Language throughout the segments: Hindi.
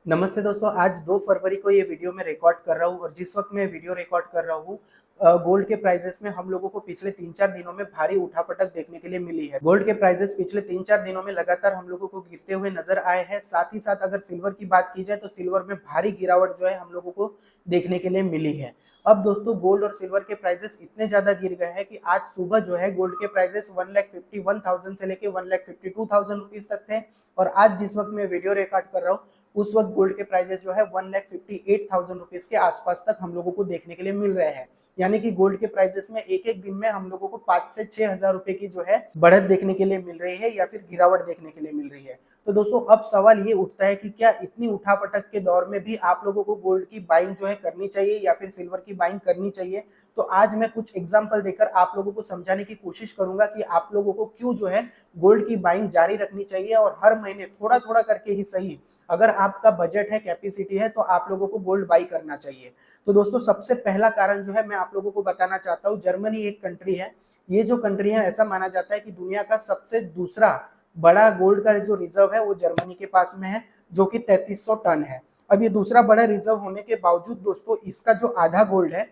नमस्ते दोस्तों, आज 2 फरवरी को ये वीडियो मैं रिकॉर्ड कर रहा हूँ और जिस वक़्त मैं वीडियो रिकॉर्ड कर रहा हूँ गोल्ड के प्राइसेस में हम लोगों को पिछले 3-4 दिनों में भारी उठापटक देखने के लिए मिली है। गोल्ड के प्राइसेस पिछले 3-4 दिनों में लगातार हम लोगों को गिरते हुए नज़र आए हैं। साथ ही साथ अगर सिल्वर की बात की जाए तो सिल्वर में भारी गिरावट जो है हम लोगों को देखने के लिए मिली है। अब दोस्तों गोल्ड और सिल्वर के प्राइसेस इतने ज़्यादा गिर गए हैं कि आज सुबह जो है गोल्ड के प्राइसेस 1,51,000 से लेके 1,52,000 रुपीज़ तक थे और आज जिस वक़्त मैं वीडियो रिकॉर्ड कर रहा हूँ उस वक्त गोल्ड के प्राइसेस जो है 1,58,000 रुपीज के आसपास तक हम लोगों को देखने के लिए मिल रहे हैं। यानी कि गोल्ड के प्राइसेस में एक एक दिन में हम लोगों को 5 से 6 हजार रुपए की जो है बढ़त देखने के लिए मिल रही है या फिर गिरावट देखने के लिए मिल रही है। तो दोस्तों अब सवाल ये उठता है कि क्या इतनी उठापटक के दौर में भी आप लोगों को गोल्ड की बाइंग जो है करनी चाहिए या फिर सिल्वर की बाइंग करनी चाहिए। तो आज मैं कुछ एग्जांपल देकर आप लोगों को समझाने की कोशिश करूंगा कि आप लोगों को क्यों जो है गोल्ड की बाइंग जारी रखनी चाहिए और हर महीने थोड़ा थोड़ा करके ही सही, अगर आपका बजट है, कैपेसिटी है, तो आप लोगों को गोल्ड बाई करना चाहिए। तो दोस्तों सबसे पहला कारण जो है मैं आप लोगों को बताना चाहता हूँ, जर्मनी एक कंट्री है। ये जो कंट्री है ऐसा माना जाता है कि दुनिया का सबसे दूसरा बड़ा गोल्ड का जो रिजर्व है वो जर्मनी के पास में है, जो कि 3300 टन है। अब ये दूसरा बड़ा रिजर्व होने के बावजूद दोस्तों इसका जो आधा गोल्ड है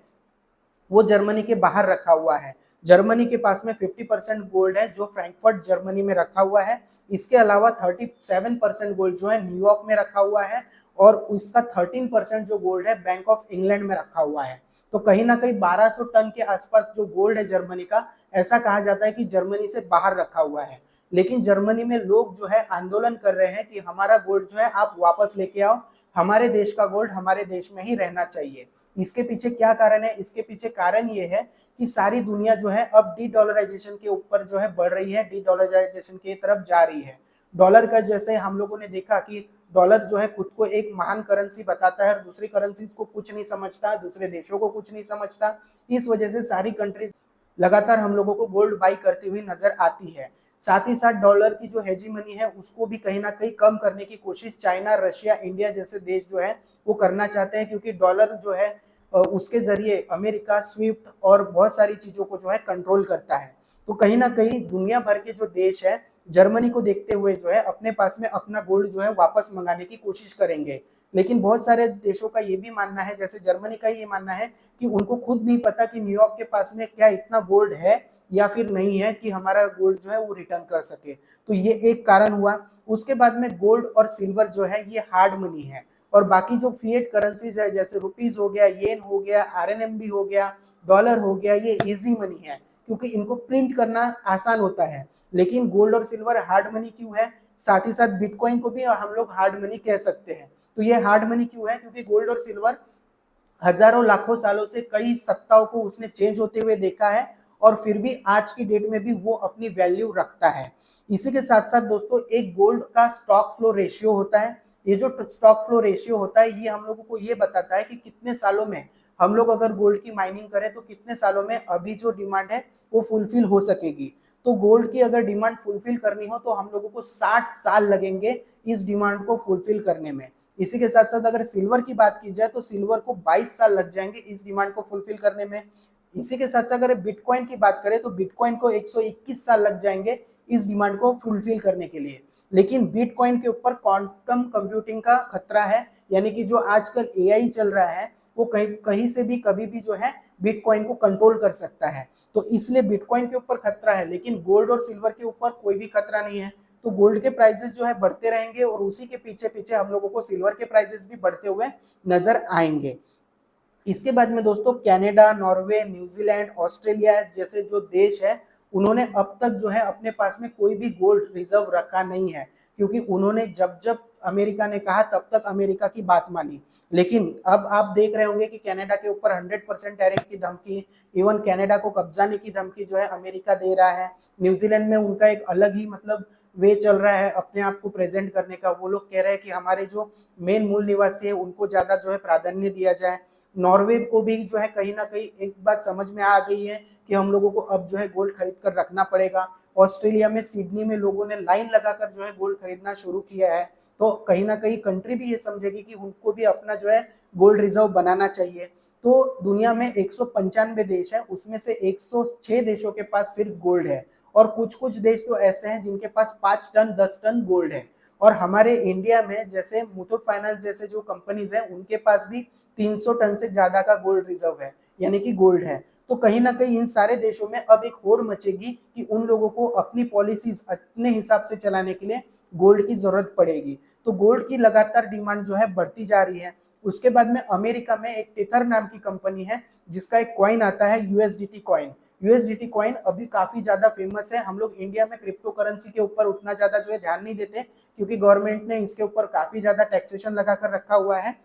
वो जर्मनी के बाहर रखा हुआ है। जर्मनी के पास में 50% गोल्ड है जो फ्रैंकफर्ट जर्मनी में रखा हुआ है। इसके अलावा 37% गोल्ड जो है न्यूयॉर्क में रखा हुआ है और इसका 13% जो गोल्ड है बैंक ऑफ इंग्लैंड में रखा हुआ है। तो कहीं ना कहीं 1200 टन के आसपास जो गोल्ड है जर्मनी का, ऐसा कहा जाता है कि जर्मनी से बाहर रखा हुआ है। लेकिन जर्मनी में लोग जो है आंदोलन कर रहे हैं कि हमारा गोल्ड जो है आप वापस लेके आओ, हमारे देश का गोल्ड हमारे देश में ही रहना चाहिए। इसके पीछे क्या कारण है? इसके पीछे कारण ये है कि सारी दुनिया जो है अब डी डॉलराइजेशन के ऊपर जो है बढ़ रही है, डी डॉलराइजेशन की तरफ जा रही है। डॉलर का जैसे हम लोगों ने देखा कि डॉलर जो है खुद को एक महान करेंसी बताता है और दूसरी करेंसी को कुछ नहीं समझता, दूसरे देशों को कुछ नहीं समझता। इस वजह से सारी कंट्रीज लगातार हम लोगों को गोल्ड बाई करती हुई नजर आती है। साथ ही साथ डॉलर की जो हेजीमनी है उसको भी कहीं ना कहीं कम करने की कोशिश चाइना, रशिया, इंडिया जैसे देश जो है वो करना चाहते हैं, क्योंकि डॉलर जो है उसके जरिए अमेरिका स्विफ्ट और बहुत सारी चीजों को जो है कंट्रोल करता है। तो कहीं ना कहीं दुनिया भर के जो देश है जर्मनी को देखते हुए जो है अपने पास में अपना गोल्ड जो है वापस मंगाने की कोशिश करेंगे। लेकिन बहुत सारे देशों का ये भी मानना है, जैसे जर्मनी का ये मानना है कि उनको खुद नहीं पता कि न्यूयॉर्क के पास में क्या इतना गोल्ड है या फिर नहीं है कि हमारा गोल्ड जो है वो रिटर्न कर सके। तो ये एक कारण हुआ। उसके बाद में गोल्ड और सिल्वर जो है ये हार्ड मनी है और बाकी जो फिएट करेंसीज है जैसे रुपीज हो गया, येन हो गया, आरएनएमबी हो गया, डॉलर हो गया, ये इजी मनी है क्योंकि इनको प्रिंट करना आसान होता है। लेकिन गोल्ड और सिल्वर हार्ड मनी क्यों है? साथ ही साथ बिटकॉइन को भी हम लोग हार्ड मनी कह सकते हैं। तो ये हार्ड मनी क्यों है? क्योंकि गोल्ड और सिल्वर हजारों लाखों सालों से कई सत्ताओं को उसने चेंज होते हुए देखा है और फिर भी आज की डेट में भी वो अपनी वैल्यू रखता है। इसी के साथ साथ दोस्तों एक गोल्ड का स्टॉक फ्लो रेशियो होता है। ये जो स्टॉक फ्लो रेशियो होता है ये हम लोगों को ये बताता है कि कितने सालों में हम लोग अगर गोल्ड की माइनिंग करें तो कितने सालों में अभी जो डिमांड है वो फुलफिल हो सकेगी। तो गोल्ड की अगर डिमांड फुलफिल करनी हो तो हम लोगों को 60 साल लगेंगे इस डिमांड को फुलफिल करने में। इसी के साथ साथ अगर सिल्वर की बात की जाए तो सिल्वर को 22 साल लग जाएंगे इस डिमांड को फुलफिल करने में। इसी के साथ साथ अगर बिटकॉइन की बात करें तो बिटकॉइन को 121 साल लग जाएंगे इस डिमांड को फुलफिल करने के लिए। लेकिन बिटकॉइन के ऊपर क्वांटम कंप्यूटिंग का खतरा है, यानी कि जो आजकल एआई चल रहा है वो कहीं कहीं से भी कभी भी जो है बिटकॉइन को कंट्रोल कर सकता है। तो इसलिए बिटकॉइन के ऊपर खतरा है, लेकिन गोल्ड और सिल्वर के ऊपर कोई भी खतरा नहीं है। तो गोल्ड के प्राइसेस जो है बढ़ते रहेंगे और उसी के पीछे पीछे हम लोगों को सिल्वर के प्राइसेस भी बढ़ते हुए नजर आएंगे। इसके बाद में दोस्तों कनाडा, नॉर्वे, न्यूजीलैंड, ऑस्ट्रेलिया जैसे जो देश है उन्होंने अब तक जो है अपने पास में कोई भी गोल्ड रिजर्व रखा नहीं है, क्योंकि उन्होंने जब जब अमेरिका ने कहा तब तक अमेरिका की बात मानी। लेकिन अब आप देख रहे होंगे कि कनाडा के ऊपर 100% टैरिफ की धमकी, इवन कनाडा को कब्जाने की धमकी जो है अमेरिका दे रहा है। न्यूजीलैंड में उनका एक अलग ही मतलब वे चल रहा है अपने आप को प्रेजेंट करने का। वो लोग कह रहे हैं कि हमारे जो मेन मूल निवासी है उनको ज्यादा जो है प्राधान्य दिया जाए। नॉर्वे को भी जो है कहीं ना कहीं एक बात समझ में आ गई है कि हम लोगों को अब जो है गोल्ड खरीद कर रखना पड़ेगा। ऑस्ट्रेलिया में सिडनी में लोगों ने लाइन लगाकर जो है गोल्ड खरीदना शुरू किया है। तो कहीं ना कहीं कंट्री भी ये समझेगी कि उनको भी अपना जो है गोल्ड रिजर्व बनाना चाहिए। तो दुनिया में 195 देश है, उसमें से 106 देशों के पास सिर्फ गोल्ड है और कुछ कुछ देश तो ऐसे हैं जिनके पास 5 टन 10 टन गोल्ड है। और हमारे इंडिया में जैसे मुथूट फाइनेंस जैसे जो कंपनीज हैं उनके पास भी 300 टन से ज्यादा का गोल्ड रिजर्व है, यानी कि गोल्ड है। तो कहीं ना कहीं इन सारे देशों में अब एक होड़ मचेगी कि उन लोगों को अपनी पॉलिसीज अपने हिसाब से चलाने के लिए गोल्ड की जरूरत पड़ेगी। तो गोल्ड की लगातार डिमांड जो है बढ़ती जा रही है। उसके बाद में अमेरिका में एक टेथर नाम की कंपनी है जिसका एक कॉइन आता है यूएसडीटी कॉइन। यूएसडीटी कॉइन अभी काफी ज्यादा फेमस है। हम लोग इंडिया में क्रिप्टो करेंसी के ऊपर उतना ज्यादा जो है ध्यान नहीं देते क्योंकि गवर्नमेंट ने इसके ऊपर काफी ज्यादा टैक्सेशन लगा कर रखा हुआ है।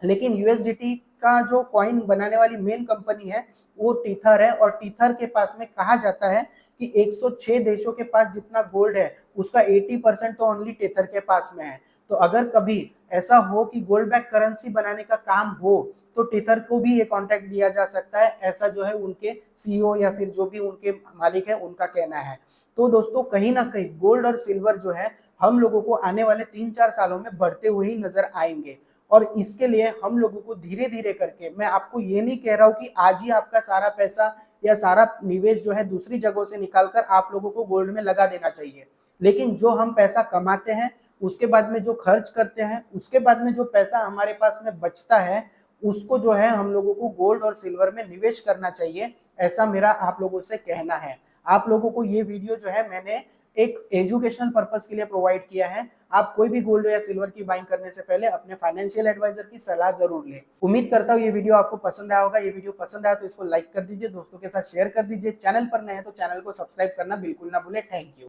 लेकिन यूएसडीटी का जो कॉइन बनाने वाली मेन कंपनी है वो टीथर है, और टीथर के पास में कहा जाता है कि 106 देशों के पास जितना गोल्ड है उसका 80% तो ओनली टीथर के पास में है। तो अगर कभी ऐसा हो कि गोल्ड बैक करेंसी बनाने का काम हो तो टीथर को भी ये कॉन्ट्रैक्ट दिया जा सकता है, ऐसा जो है उनके सीईओ या फिर जो भी उनके मालिक है उनका कहना है। तो दोस्तों कहीं ना कहीं गोल्ड और सिल्वर जो है हम लोगों को आने वाले 3-4 सालों में बढ़ते हुए ही नजर आएंगे। और इसके लिए हम लोगों को धीरे धीरे करके, मैं आपको ये नहीं कह रहा हूं कि आज ही आपका सारा पैसा या सारा निवेश जो है दूसरी जगहों से निकालकर आप लोगों को गोल्ड में लगा देना चाहिए, लेकिन जो हम पैसा कमाते हैं उसके बाद में जो खर्च करते हैं, उसके बाद में जो पैसा हमारे पास में बचता है उसको जो है हम लोगों को गोल्ड और सिल्वर में निवेश करना चाहिए, ऐसा मेरा आप लोगों से कहना है। आप लोगों को ये वीडियो जो है मैंने एक एजुकेशनल पर्पस के लिए प्रोवाइड किया है। आप कोई भी गोल्ड या सिल्वर की बाइंग करने से पहले अपने फाइनेंशियल एडवाइजर की सलाह जरूर लें। उम्मीद करता हूँ ये वीडियो आपको पसंद आया होगा। ये वीडियो पसंद आया तो इसको लाइक कर दीजिए, दोस्तों के साथ शेयर कर दीजिए। चैनल पर नए हैं तो चैनल को सब्सक्राइब करना बिल्कुल ना भूले। Thank you.